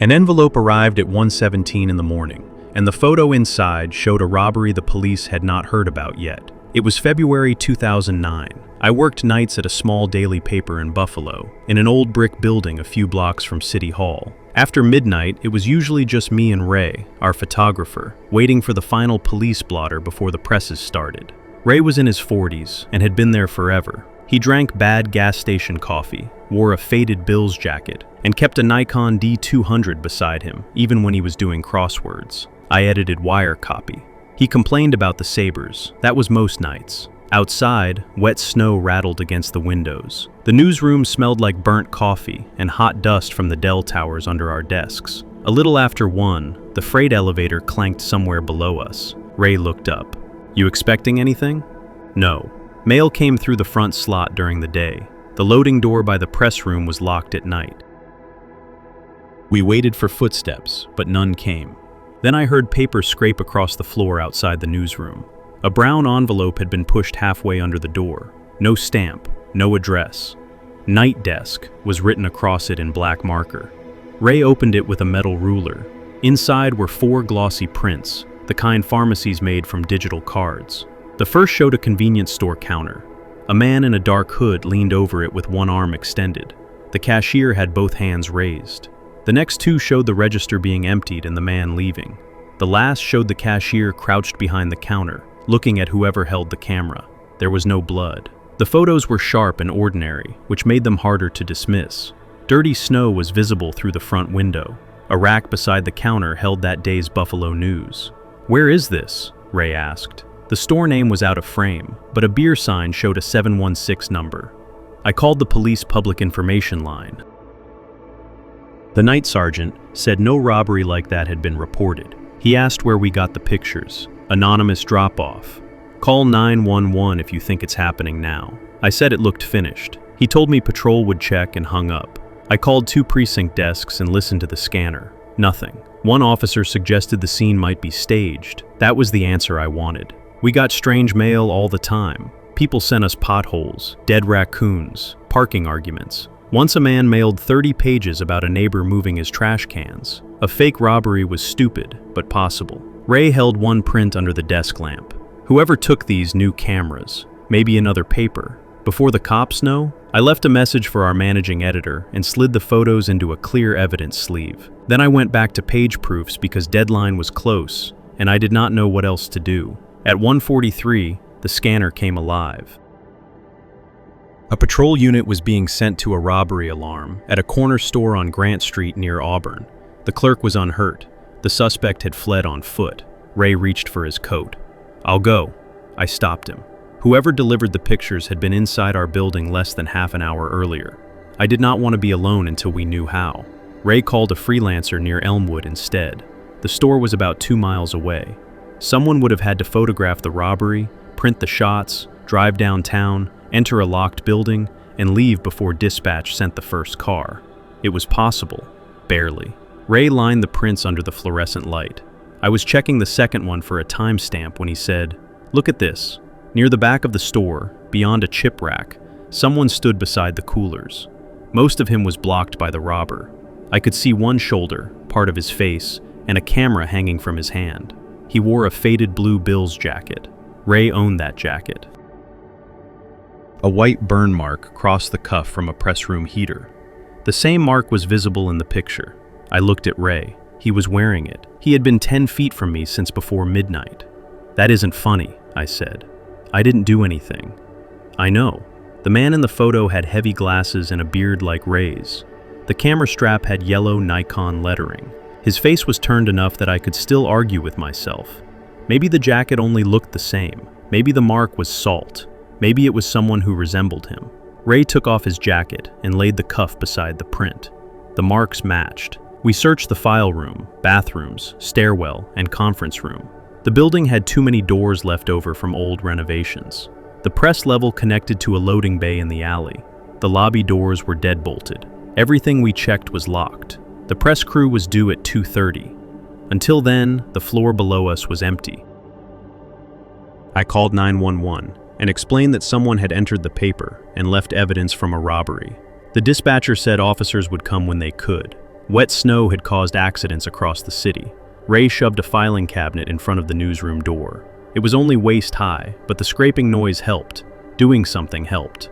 An envelope arrived at 1:17 in the morning, and the photo inside showed a robbery the police had not heard about yet. It was February 2009. I worked nights at a small daily paper in Buffalo, in an old brick building a few blocks from City Hall. After midnight, it was usually just me and Ray, our photographer, waiting for the final police blotter before the presses started. Ray was in his 40s and had been there forever. He drank bad gas station coffee, wore a faded Bills jacket, and kept a Nikon D200 beside him, even when he was doing crosswords. I edited wire copy. He complained about the sabers. That was most nights. Outside, wet snow rattled against the windows. The newsroom smelled like burnt coffee and hot dust from the Dell towers under our desks. A little after 1, the freight elevator clanked somewhere below us. Ray looked up. "You expecting anything?" "No." Mail came through the front slot during the day. The loading door by the press room was locked at night. We waited for footsteps, but none came. Then I heard paper scrape across the floor outside the newsroom. A brown envelope had been pushed halfway under the door. No stamp, no address. "Night Desk" was written across it in black marker. Ray opened it with a metal ruler. Inside were 4 glossy prints, the kind pharmacies made from digital cards. The first showed a convenience store counter. A man in a dark hood leaned over it with one arm extended. The cashier had both hands raised. The next 2 showed the register being emptied and the man leaving. The last showed the cashier crouched behind the counter, looking at whoever held the camera. There was no blood. The photos were sharp and ordinary, which made them harder to dismiss. Dirty snow was visible through the front window. A rack beside the counter held that day's Buffalo News. "Where is this?" Ray asked. The store name was out of frame, but a beer sign showed a 716 number. I called the police public information line. The night sergeant said no robbery like that had been reported. He asked where we got the pictures. Anonymous drop-off. "Call 911 if you think it's happening now." I said it looked finished. He told me patrol would check and hung up. I called 2 precinct desks and listened to the scanner. Nothing. One officer suggested the scene might be staged. That was the answer I wanted. We got strange mail all the time. People sent us potholes, dead raccoons, parking arguments. Once a man mailed 30 pages about a neighbor moving his trash cans. A fake robbery was stupid, but possible. Ray held 1 print under the desk lamp. Whoever took these knew cameras, maybe another paper. Before the cops know, I left a message for our managing editor and slid the photos into a clear evidence sleeve. Then I went back to page proofs because deadline was close, and I did not know what else to do. At 1:43, the scanner came alive. A patrol unit was being sent to a robbery alarm at a corner store on Grant Street near Auburn. The clerk was unhurt. The suspect had fled on foot. Ray reached for his coat. "I'll go." I stopped him. Whoever delivered the pictures had been inside our building less than half an hour earlier. I did not want to be alone until we knew how. Ray called a freelancer near Elmwood instead. The store was about 2 miles away. Someone would have had to photograph the robbery, print the shots, drive downtown, enter a locked building, and leave before dispatch sent the first car. It was possible. Barely. Ray lined the prints under the fluorescent light. I was checking the second one for a timestamp when he said, "Look at this." Near the back of the store, beyond a chip rack, someone stood beside the coolers. Most of him was blocked by the robber. I could see one shoulder, part of his face, and a camera hanging from his hand. He wore a faded blue Bills jacket. Ray owned that jacket. A white burn mark crossed the cuff from a press room heater. The same mark was visible in the picture. I looked at Ray. He was wearing it. He had been 10 feet from me since before midnight. "That isn't funny," I said. "I didn't do anything." "I know." The man in the photo had heavy glasses and a beard like Ray's. The camera strap had yellow Nikon lettering. His face was turned enough that I could still argue with myself. Maybe the jacket only looked the same. Maybe the mark was salt. Maybe it was someone who resembled him. Ray took off his jacket and laid the cuff beside the print. The marks matched. We searched the file room, bathrooms, stairwell, and conference room. The building had too many doors left over from old renovations. The press level connected to a loading bay in the alley. The lobby doors were deadbolted. Everything we checked was locked. The press crew was due at 2:30. Until then, the floor below us was empty. I called 911 and explained that someone had entered the paper and left evidence from a robbery. The dispatcher said officers would come when they could. Wet snow had caused accidents across the city. Ray shoved a filing cabinet in front of the newsroom door. It was only waist high, but the scraping noise helped. Doing something helped.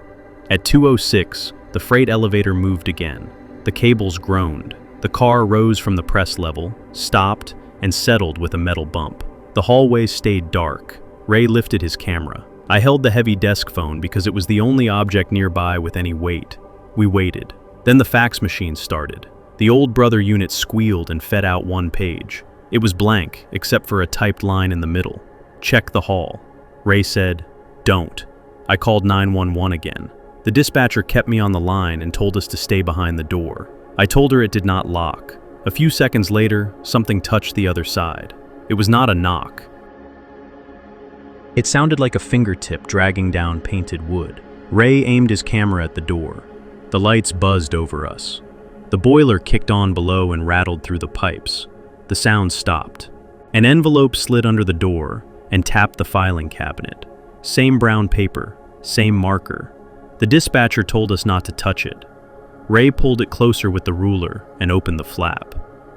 At 2:06, the freight elevator moved again. The cables groaned. The car rose from the press level, stopped, and settled with a metal bump. The hallway stayed dark. Ray lifted his camera. I held the heavy desk phone because it was the only object nearby with any weight. We waited. Then the fax machine started. The old brother unit squealed and fed out one page. It was blank, except for a typed line in the middle. Check the hall. Ray said, "Don't." I called 911 again. The dispatcher kept me on the line and told us to stay behind the door. I told her it did not lock. A few seconds later, something touched the other side. It was not a knock. It sounded like a fingertip dragging down painted wood. Ray aimed his camera at the door. The lights buzzed over us. The boiler kicked on below and rattled through the pipes. The sound stopped. An envelope slid under the door and tapped the filing cabinet. Same brown paper, same marker. The dispatcher told us not to touch it. Ray pulled it closer with the ruler and opened the flap.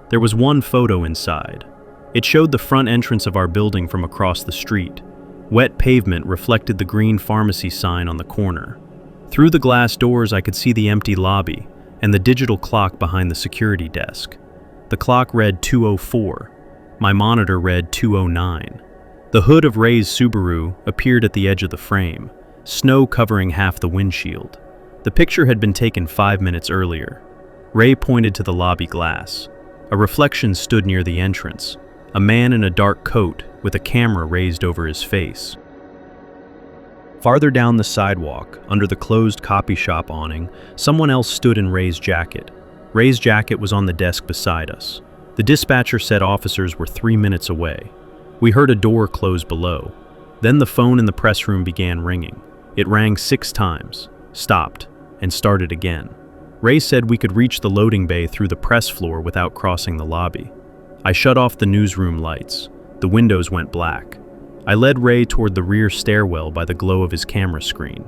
There was one photo inside. It showed the front entrance of our building from across the street. Wet pavement reflected the green pharmacy sign on the corner. Through the glass doors I could see the empty lobby and the digital clock behind the security desk. The clock read 2:04. My monitor read 2:09. The hood of Ray's Subaru appeared at the edge of the frame, snow covering half the windshield. The picture had been taken 5 minutes earlier. Ray pointed to the lobby glass. A reflection stood near the entrance, a man in a dark coat with a camera raised over his face. Farther down the sidewalk, under the closed copy shop awning, someone else stood in Ray's jacket. Ray's jacket was on the desk beside us. The dispatcher said officers were 3 minutes away. We heard a door close below. Then the phone in the press room began ringing. It rang 6 times, stopped, and started again. Ray said we could reach the loading bay through the press floor without crossing the lobby. I shut off the newsroom lights. The windows went black. I led Ray toward the rear stairwell by the glow of his camera screen.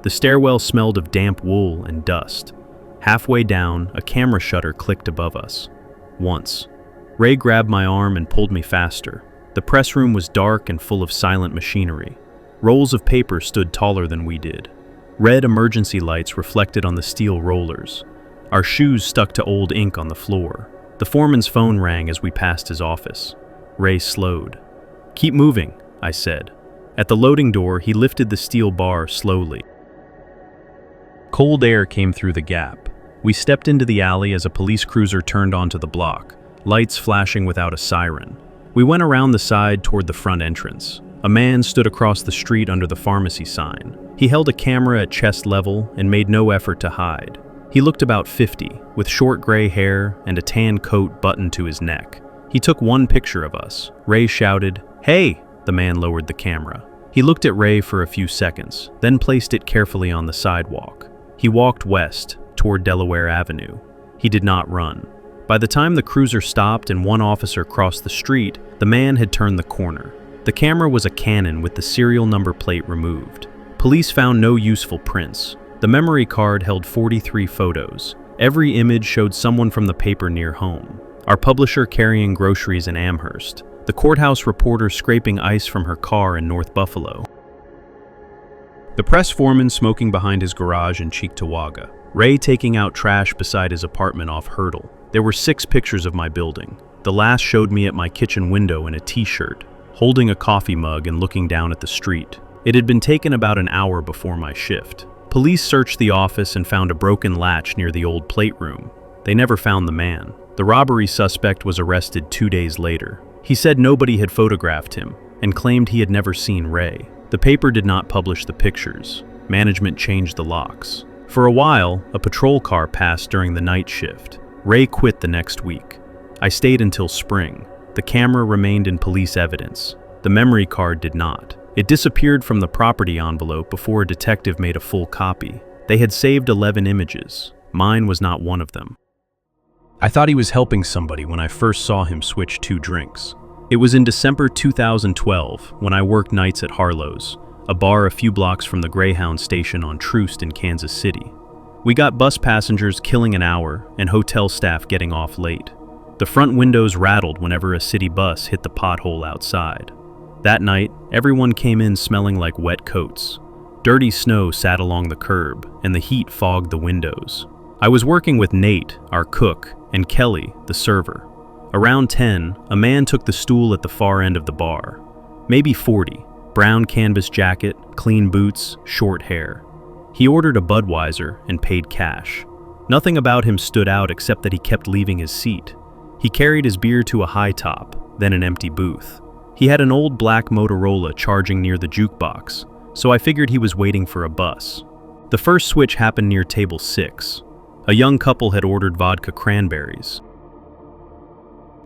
The stairwell smelled of damp wool and dust. Halfway down, a camera shutter clicked above us. Once. Ray grabbed my arm and pulled me faster. The press room was dark and full of silent machinery. Rolls of paper stood taller than we did. Red emergency lights reflected on the steel rollers. Our shoes stuck to old ink on the floor. The foreman's phone rang as we passed his office. Ray slowed. "Keep moving," I said. At the loading door, he lifted the steel bar slowly. Cold air came through the gap. We stepped into the alley as a police cruiser turned onto the block, lights flashing without a siren. We went around the side toward the front entrance. A man stood across the street under the pharmacy sign. He held a camera at chest level and made no effort to hide. He looked about 50, with short gray hair and a tan coat buttoned to his neck. He took one picture of us. Ray shouted, "Hey!" The man lowered the camera. He looked at Ray for a few seconds, then placed it carefully on the sidewalk. He walked west, toward Delaware Avenue. He did not run. By the time the cruiser stopped and one officer crossed the street, the man had turned the corner. The camera was a Canon with the serial number plate removed. Police found no useful prints. The memory card held 43 photos. Every image showed someone from the paper near home. Our publisher carrying groceries in Amherst. The courthouse reporter scraping ice from her car in North Buffalo. The press foreman smoking behind his garage in Cheektowaga. Ray taking out trash beside his apartment off Hurdle. There were 6 pictures of my building. The last showed me at my kitchen window in a t-shirt, holding a coffee mug and looking down at the street. It had been taken about an hour before my shift. Police searched the office and found a broken latch near the old plate room. They never found the man. The robbery suspect was arrested 2 days later. He said nobody had photographed him and claimed he had never seen Ray. The paper did not publish the pictures. Management changed the locks. For a while, a patrol car passed during the night shift. Ray quit the next week. I stayed until spring. The camera remained in police evidence. The memory card did not. It disappeared from the property envelope before a detective made a full copy. They had saved 11 images. Mine was not one of them. I thought he was helping somebody when I first saw him switch 2 drinks. It was in December 2012 when I worked nights at Harlow's, a bar a few blocks from the Greyhound station on Troost in Kansas City. We got bus passengers killing an hour and hotel staff getting off late. The front windows rattled whenever a city bus hit the pothole outside. That night, everyone came in smelling like wet coats. Dirty snow sat along the curb, and the heat fogged the windows. I was working with Nate, our cook, and Kelly, the server. Around 10, a man took the stool at the far end of the bar. Maybe 40, brown canvas jacket, clean boots, short hair. He ordered a Budweiser and paid cash. Nothing about him stood out except that he kept leaving his seat. He carried his beer to a high top, then an empty booth. He had an old black Motorola charging near the jukebox, so I figured he was waiting for a bus. The first switch happened near table 6. A young couple had ordered vodka cranberries.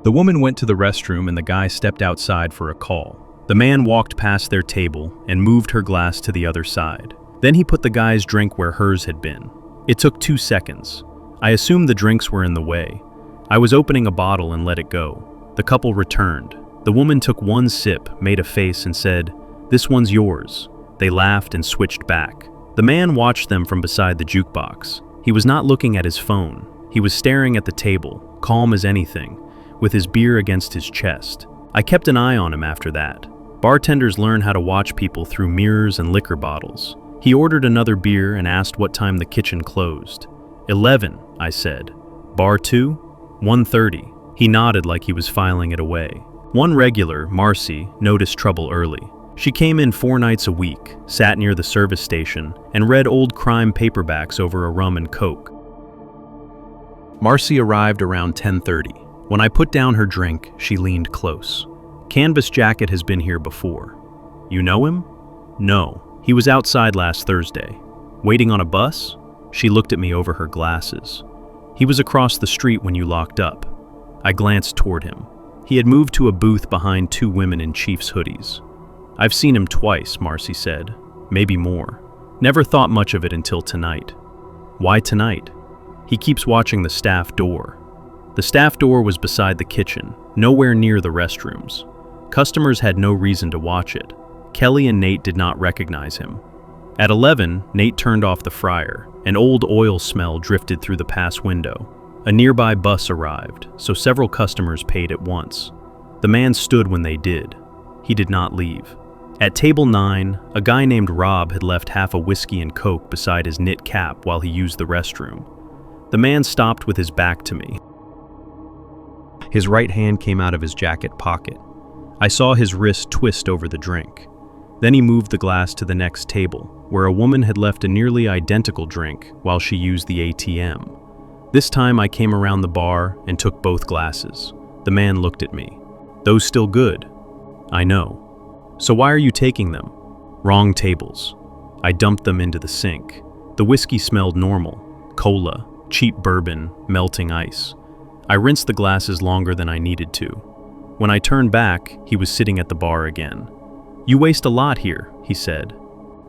The woman went to the restroom and the guy stepped outside for a call. The man walked past their table and moved her glass to the other side. Then he put the guy's drink where hers had been. It took 2 seconds. I assumed the drinks were in the way. I was opening a bottle and let it go. The couple returned. The woman took one sip, made a face, and said, "This one's yours." They laughed and switched back. The man watched them from beside the jukebox. He was not looking at his phone. He was staring at the table, calm as anything, with his beer against his chest. I kept an eye on him after that. Bartenders learn how to watch people through mirrors and liquor bottles. He ordered another beer and asked what time the kitchen closed. 11, I said. Bar 2? 1:30. He nodded like he was filing it away. One regular, Marcy, noticed trouble early. She came in 4 nights a week, sat near the service station, and read old crime paperbacks over a rum and coke. Marcy arrived around 10:30. When I put down her drink, she leaned close. "Canvas jacket has been here before. You know him?" "No. He was outside last Thursday." "Waiting on a bus?" She looked at me over her glasses. "He was across the street when you locked up." I glanced toward him. He had moved to a booth behind 2 women in Chiefs hoodies. "I've seen him twice," Marcy said. "Maybe more. Never thought much of it until tonight." "Why tonight?" "He keeps watching the staff door." The staff door was beside the kitchen, nowhere near the restrooms. Customers had no reason to watch it. Kelly and Nate did not recognize him. At 11, Nate turned off the fryer. An old oil smell drifted through the pass window. A nearby bus arrived, so several customers paid at once. The man stood when they did. He did not leave. At table 9, a guy named Rob had left half a whiskey and coke beside his knit cap while he used the restroom. The man stopped with his back to me. His right hand came out of his jacket pocket. I saw his wrist twist over the drink. Then he moved the glass to the next table, where a woman had left a nearly identical drink while she used the ATM. This time I came around the bar and took both glasses. The man looked at me. "Those still good?" "I know." "So why are you taking them?" "Wrong tables." I dumped them into the sink. The whiskey smelled normal. Cola, cheap bourbon, melting ice. I rinsed the glasses longer than I needed to. When I turned back, he was sitting at the bar again. "You waste a lot here," he said.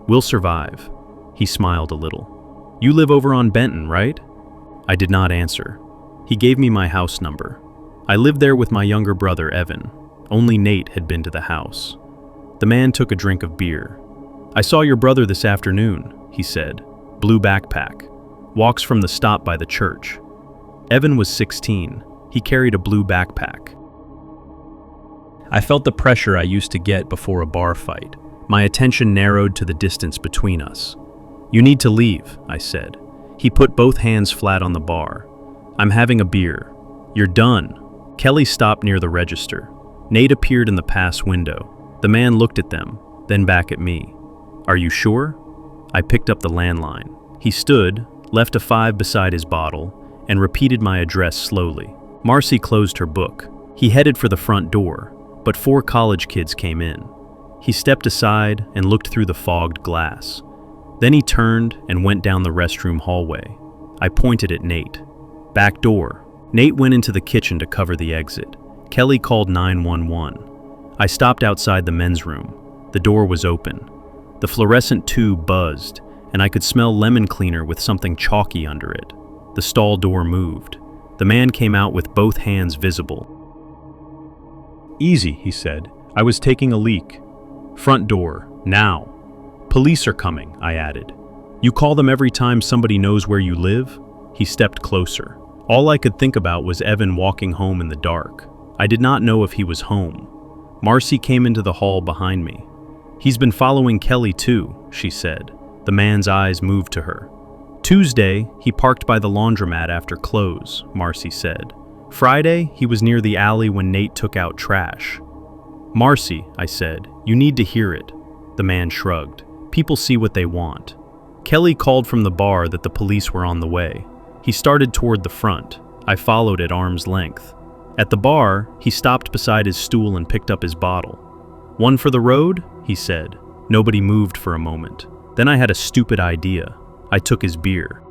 "We'll survive." He smiled a little. "You live over on Benton, right?" I did not answer. He gave me my house number. I lived there with my younger brother, Evan. Only Nate had been to the house. The man took a drink of beer. "I saw your brother this afternoon," he said. "Blue backpack. Walks from the stop by the church." Evan was 16. He carried a blue backpack. I felt the pressure I used to get before a bar fight. My attention narrowed to the distance between us. "You need to leave," I said. He put both hands flat on the bar. "I'm having a beer." "You're done." Kelly stopped near the register. Nate appeared in the pass window. The man looked at them, then back at me. "Are you sure?" I picked up the landline. He stood, left a 5 beside his bottle, and repeated my address slowly. Marcy closed her book. He headed for the front door, but 4 college kids came in. He stepped aside and looked through the fogged glass. Then he turned and went down the restroom hallway. I pointed at Nate. "Back door." Nate went into the kitchen to cover the exit. Kelly called 911. I stopped outside the men's room. The door was open. The fluorescent tube buzzed, and I could smell lemon cleaner with something chalky under it. The stall door moved. The man came out with both hands visible. "Easy," he said. "I was taking a leak." "Front door, now." "Police are coming," I added. You call them every time somebody knows where you live? He stepped closer. All I could think about was Evan walking home in the dark. I did not know if he was home. Marcy came into the hall behind me. He's been following Kelly too, she said. The man's eyes moved to her. Tuesday, he parked by the laundromat after close, Marcy said. Friday, he was near the alley when Nate took out trash. Marcy, I said, you need to hear it. The man shrugged. People see what they want. Kelly called from the bar that the police were on the way. He started toward the front. I followed at arm's length. At the bar, he stopped beside his stool and picked up his bottle. One for the road? He said. Nobody moved for a moment. Then I had a stupid idea. I took his beer.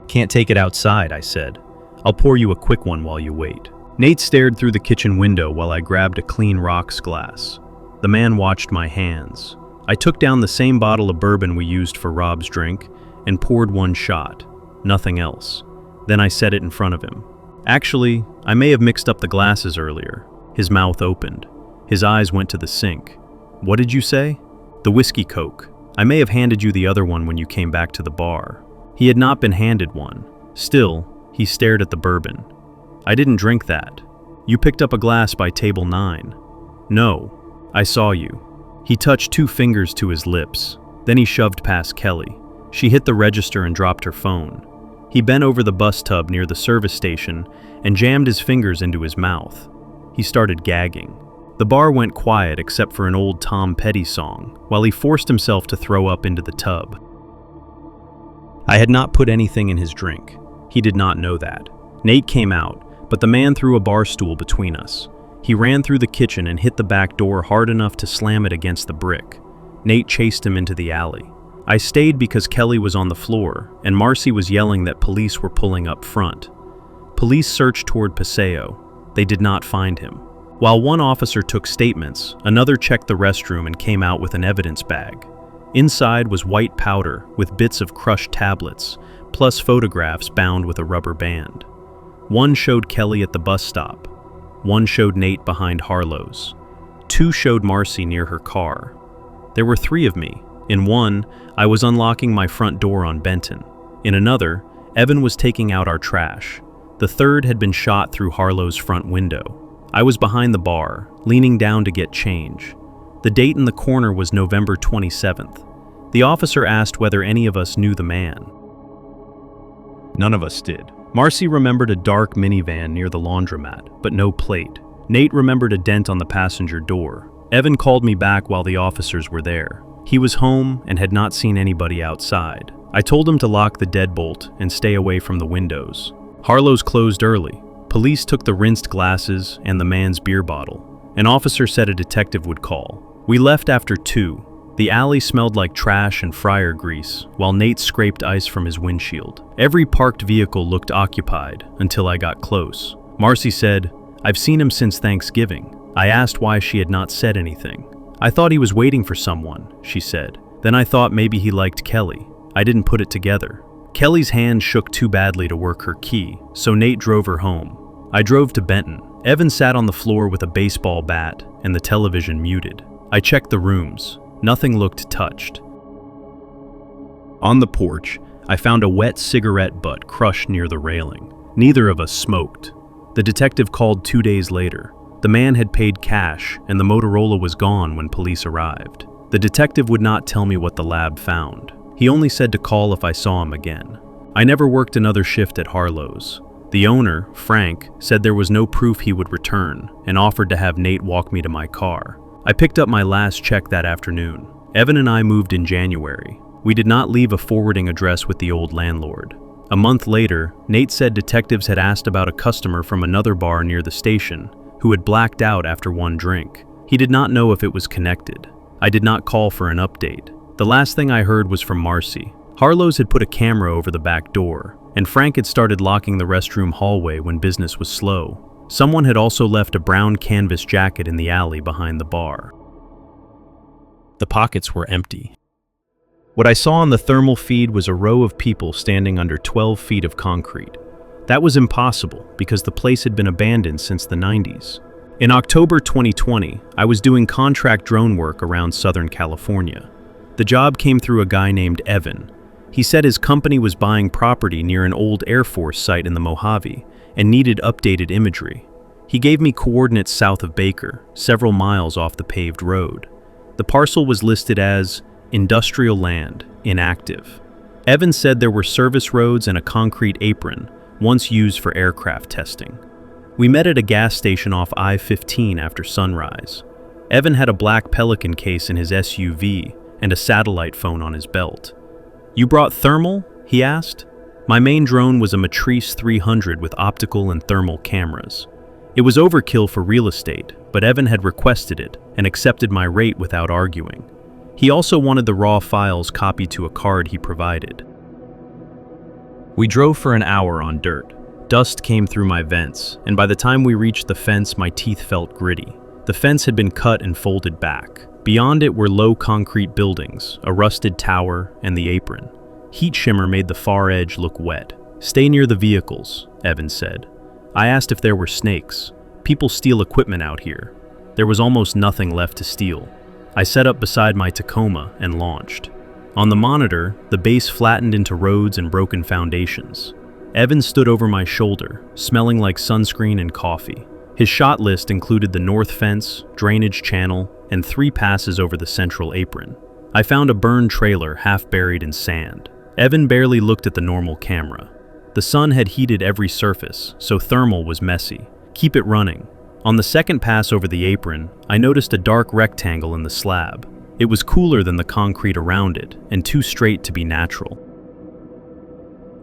Can't take it outside, I said. I'll pour you a quick one while you wait. Nate stared through the kitchen window while I grabbed a clean rocks glass. The man watched my hands. I took down the same bottle of bourbon we used for Rob's drink and poured one shot. Nothing else. Then I set it in front of him. Actually, I may have mixed up the glasses earlier. His mouth opened. His eyes went to the sink. What did you say? The whiskey Coke. I may have handed you the other one when you came back to the bar. He had not been handed one. Still, he stared at the bourbon. I didn't drink that. You picked up a glass by table 9. No, I saw you. He touched 2 fingers to his lips. Then he shoved past Kelly. She hit the register and dropped her phone. He bent over the bus tub near the service station and jammed his fingers into his mouth. He started gagging. The bar went quiet except for an old Tom Petty song, while he forced himself to throw up into the tub. I had not put anything in his drink. He did not know that. Nate came out, but the man threw a bar stool between us. He ran through the kitchen and hit the back door hard enough to slam it against the brick. Nate chased him into the alley. I stayed because Kelly was on the floor, and Marcy was yelling that police were pulling up front. Police searched toward Paseo. They did not find him. While one officer took statements, another checked the restroom and came out with an evidence bag. Inside was white powder with bits of crushed tablets, plus photographs bound with a rubber band. One showed Kelly at the bus stop. One showed Nate behind Harlow's. 2 showed Marcy near her car. There were 3 of me. In one, I was unlocking my front door on Benton. In another, Evan was taking out our trash. The third had been shot through Harlow's front window. I was behind the bar, leaning down to get change. The date in the corner was November 27th. The officer asked whether any of us knew the man. None of us did. Marcy remembered a dark minivan near the laundromat, but no plate. Nate remembered a dent on the passenger door. Evan called me back while the officers were there. He was home and had not seen anybody outside. I told him to lock the deadbolt and stay away from the windows. Harlow's closed early. Police took the rinsed glasses and the man's beer bottle. An officer said a detective would call. We left after 2. The alley smelled like trash and fryer grease, while Nate scraped ice from his windshield. Every parked vehicle looked occupied until I got close. Marcy said, "I've seen him since Thanksgiving." I asked why she had not said anything. "I thought he was waiting for someone," she said. "Then I thought maybe he liked Kelly. I didn't put it together." Kelly's hand shook too badly to work her key, so Nate drove her home. I drove to Benton. Evan sat on the floor with a baseball bat and the television muted. I checked the rooms. Nothing looked touched. On the porch, I found a wet cigarette butt crushed near the railing. Neither of us smoked. The detective called 2 days later. The man had paid cash, and the Motorola was gone when police arrived. The detective would not tell me what the lab found. He only said to call if I saw him again. I never worked another shift at Harlow's. The owner, Frank, said there was no proof he would return, and offered to have Nate walk me to my car. I picked up my last check that afternoon. Evan and I moved in January. We did not leave a forwarding address with the old landlord. A month later, Nate said detectives had asked about a customer from another bar near the station who had blacked out after one drink. He did not know if it was connected. I did not call for an update. The last thing I heard was from Marcy. Harlow's had put a camera over the back door, and Frank had started locking the restroom hallway when business was slow. Someone had also left a brown canvas jacket in the alley behind the bar. The pockets were empty. What I saw on the thermal feed was a row of people standing under 12 feet of concrete. That was impossible because the place had been abandoned since the 90s. In October 2020, I was doing contract drone work around Southern California. The job came through a guy named Evan. He said his company was buying property near an old Air Force site in the Mojave and needed updated imagery. He gave me coordinates south of Baker, several miles off the paved road. The parcel was listed as industrial land, inactive. Evan said there were service roads and a concrete apron, once used for aircraft testing. We met at a gas station off I-15 after sunrise. Evan had a black Pelican case in his SUV and a satellite phone on his belt. "You brought thermal?" he asked. My main drone was a Matrice 300 with optical and thermal cameras. It was overkill for real estate, but Evan had requested it and accepted my rate without arguing. He also wanted the raw files copied to a card he provided. We drove for an hour on dirt. Dust came through my vents, and by the time we reached the fence, my teeth felt gritty. The fence had been cut and folded back. Beyond it were low concrete buildings, a rusted tower, and the apron. Heat shimmer made the far edge look wet. "Stay near the vehicles," Evan said. I asked if there were snakes. People steal equipment out here. There was almost nothing left to steal. I set up beside my Tacoma and launched. On the monitor, the base flattened into roads and broken foundations. Evan stood over my shoulder, smelling like sunscreen and coffee. His shot list included the north fence, drainage channel, and 3 passes over the central apron. I found a burned trailer half buried in sand. Evan barely looked at the normal camera. The sun had heated every surface, so thermal was messy. "Keep it running." On the second pass over the apron, I noticed a dark rectangle in the slab. It was cooler than the concrete around it, and too straight to be natural.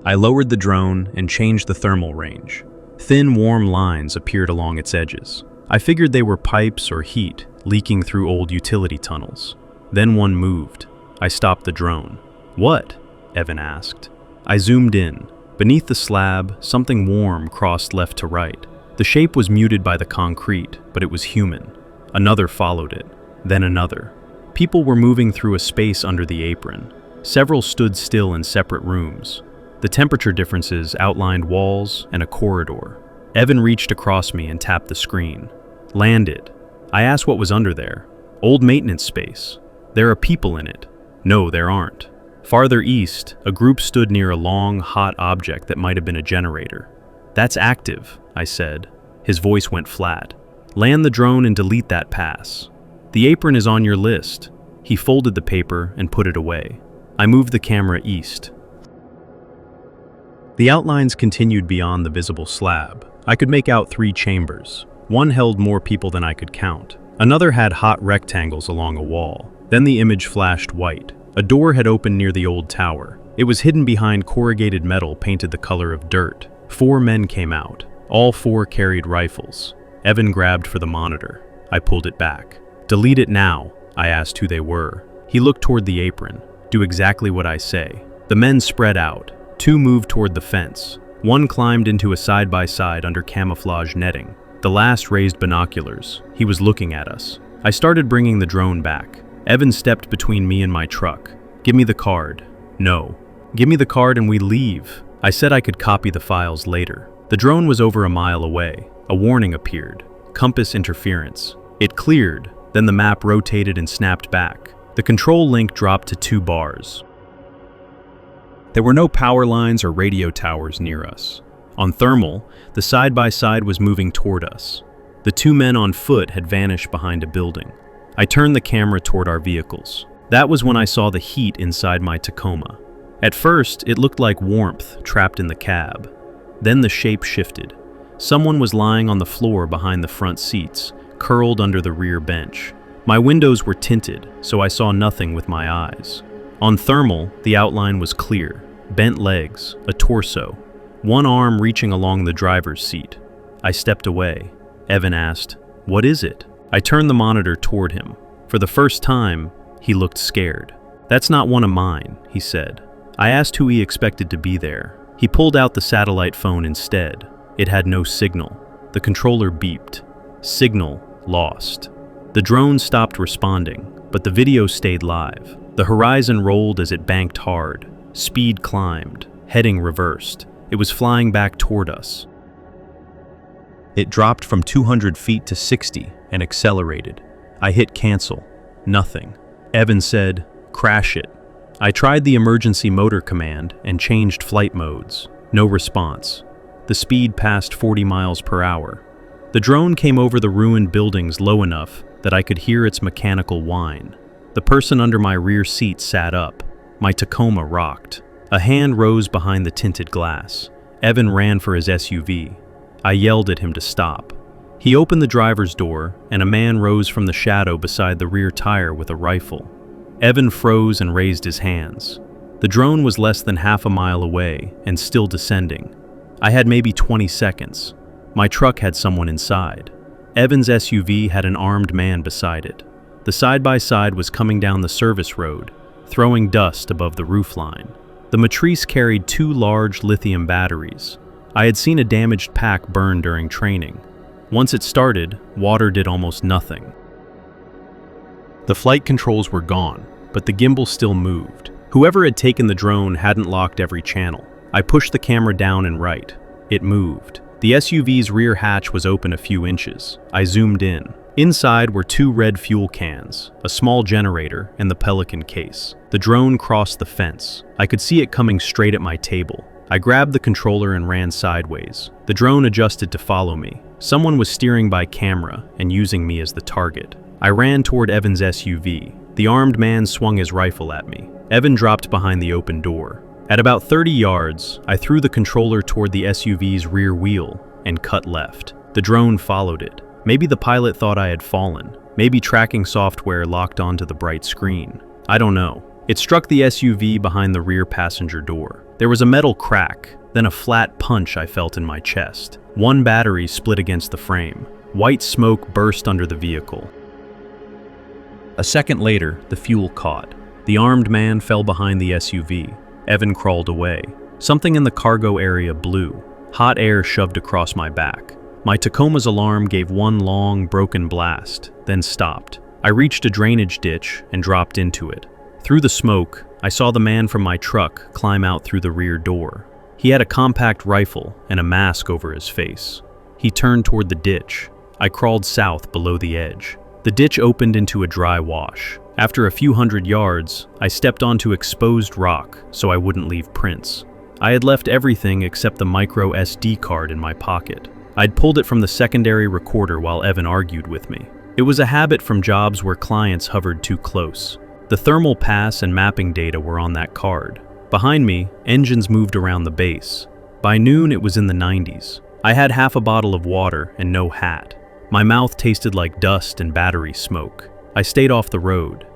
I lowered the drone and changed the thermal range. Thin, warm lines appeared along its edges. I figured they were pipes or heat leaking through old utility tunnels. Then one moved. I stopped the drone. "What?" Evan asked. I zoomed in. Beneath the slab, something warm crossed left to right. The shape was muted by the concrete, but it was human. Another followed it, then another. People were moving through a space under the apron. Several stood still in separate rooms. The temperature differences outlined walls and a corridor. Evan reached across me and tapped the screen. "Land it." I asked what was under there. "Old maintenance space. There are people in it." "No, there aren't." Farther east, a group stood near a long, hot object that might have been a generator. "That's active," I said. His voice went flat. "Land the drone and delete that pass. The apron is on your list." He folded the paper and put it away. I moved the camera east. The outlines continued beyond the visible slab. I could make out 3 chambers. One held more people than I could count. Another had hot rectangles along a wall. Then the image flashed white. A door had opened near the old tower. It was hidden behind corrugated metal painted the color of dirt. 4 men came out. All 4 carried rifles. Evan grabbed for the monitor. I pulled it back. "Delete it now," I asked who they were. He looked toward the apron. "Do exactly what I say." The men spread out. 2 moved toward the fence. One climbed into a side-by-side under camouflage netting. The last raised binoculars. He was looking at us. I started bringing the drone back. Evan stepped between me and my truck. "Give me the card." "No." "Give me the card and we leave." I said I could copy the files later. The drone was over a mile away. A warning appeared. Compass interference. It cleared, then the map rotated and snapped back. The control link dropped to 2 bars. There were no power lines or radio towers near us. On thermal, the side-by-side was moving toward us. The 2 men on foot had vanished behind a building. I turned the camera toward our vehicles. That was when I saw the heat inside my Tacoma. At first, it looked like warmth trapped in the cab. Then the shape shifted. Someone was lying on the floor behind the front seats, curled under the rear bench. My windows were tinted, so I saw nothing with my eyes. On thermal, the outline was clear. Bent legs, a torso, one arm reaching along the driver's seat. I stepped away. Evan asked, "What is it?" I turned the monitor toward him. For the first time, he looked scared. "That's not one of mine," he said. I asked who he expected to be there. He pulled out the satellite phone instead. It had no signal. The controller beeped. Signal lost. The drone stopped responding, but the video stayed live. The horizon rolled as it banked hard. Speed climbed. Heading reversed. It was flying back toward us. It dropped from 200 feet to 60 and accelerated. I hit cancel. Nothing. Evan said, Crash it. I tried the emergency motor command and changed flight modes. No response. The speed passed 40 miles per hour. The drone came over the ruined buildings low enough that I could hear its mechanical whine. The person under my rear seat sat up. My Tacoma rocked. A hand rose behind the tinted glass. Evan ran for his SUV. I yelled at him to stop. He opened the driver's door, and a man rose from the shadow beside the rear tire with a rifle. Evan froze and raised his hands. The drone was less than half a mile away and still descending. I had maybe 20 seconds. My truck had someone inside. Evan's SUV had an armed man beside it. The side-by-side was coming down the service road, throwing dust above the roofline. The Matrice carried 2 large lithium batteries. I had seen a damaged pack burn during training. Once it started, water did almost nothing. The flight controls were gone, but the gimbal still moved. Whoever had taken the drone hadn't locked every channel. I pushed the camera down and right. It moved. The SUV's rear hatch was open a few inches. I zoomed in. Inside were 2 red fuel cans, a small generator, and the Pelican case. The drone crossed the fence. I could see it coming straight at my table. I grabbed the controller and ran sideways. The drone adjusted to follow me. Someone was steering by camera and using me as the target. I ran toward Evan's SUV. The armed man swung his rifle at me. Evan dropped behind the open door. At about 30 yards, I threw the controller toward the SUV's rear wheel and cut left. The drone followed it. Maybe the pilot thought I had fallen. Maybe tracking software locked onto the bright screen. I don't know. It struck the SUV behind the rear passenger door. There was a metal crack, then a flat punch I felt in my chest. 1 battery split against the frame. White smoke burst under the vehicle. A second later, the fuel caught. The armed man fell behind the SUV. Evan crawled away. Something in the cargo area blew. Hot air shoved across my back. My Tacoma's alarm gave 1 long, broken blast, then stopped. I reached a drainage ditch and dropped into it. Through the smoke, I saw the man from my truck climb out through the rear door. He had a compact rifle and a mask over his face. He turned toward the ditch. I crawled south below the edge. The ditch opened into a dry wash. After a few hundred yards, I stepped onto exposed rock so I wouldn't leave prints. I had left everything except the micro SD card in my pocket. I'd pulled it from the secondary recorder while Evan argued with me. It was a habit from jobs where clients hovered too close. The thermal pass and mapping data were on that card. Behind me, engines moved around the base. By noon, it was in the 90s. I had half a bottle of water and no hat. My mouth tasted like dust and battery smoke. I stayed off the road.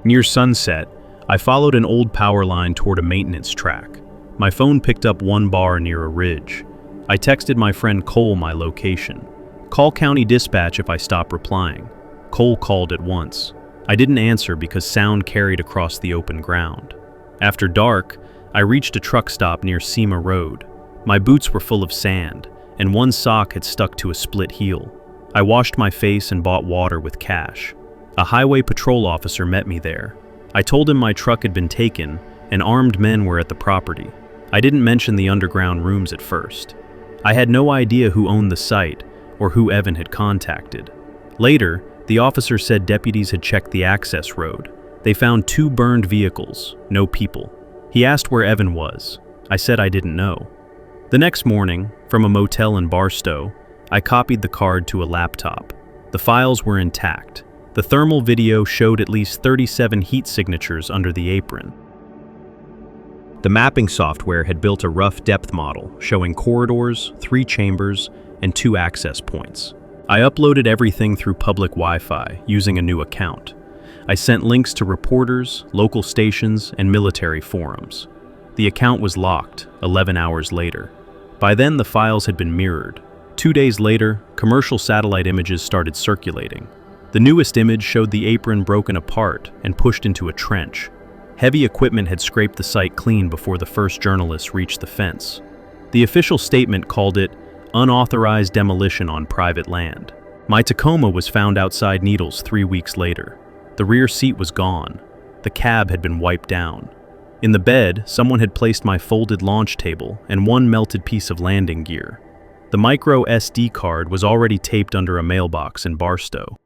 Near sunset, I followed an old power line toward a maintenance track. My phone picked up 1 bar near a ridge. I texted my friend Cole my location. Call County Dispatch if I stop replying. Cole called at once. I didn't answer because sound carried across the open ground. After dark, I reached a truck stop near Sema Road. My boots were full of sand, and 1 sock had stuck to a split heel. I washed my face and bought water with cash. A highway patrol officer met me there. I told him my truck had been taken and armed men were at the property. I didn't mention the underground rooms at first. I had no idea who owned the site or who Evan had contacted. Later, the officer said deputies had checked the access road. They found 2 burned vehicles, no people. He asked where Evan was. I said I didn't know. The next morning, from a motel in Barstow, I copied the card to a laptop. The files were intact. The thermal video showed at least 37 heat signatures under the apron. The mapping software had built a rough depth model showing corridors, 3 chambers, and 2 access points. I uploaded everything through public Wi-Fi using a new account. I sent links to reporters, local stations, and military forums. The account was locked 11 hours later. By then, the files had been mirrored. 2 days later, commercial satellite images started circulating. The newest image showed the apron broken apart and pushed into a trench. Heavy equipment had scraped the site clean before the first journalists reached the fence. The official statement called it unauthorized demolition on private land. My Tacoma was found outside Needles 3 weeks later. The rear seat was gone. The cab had been wiped down. In the bed, someone had placed my folded launch table and 1 melted piece of landing gear. The micro SD card was already taped under a mailbox in Barstow.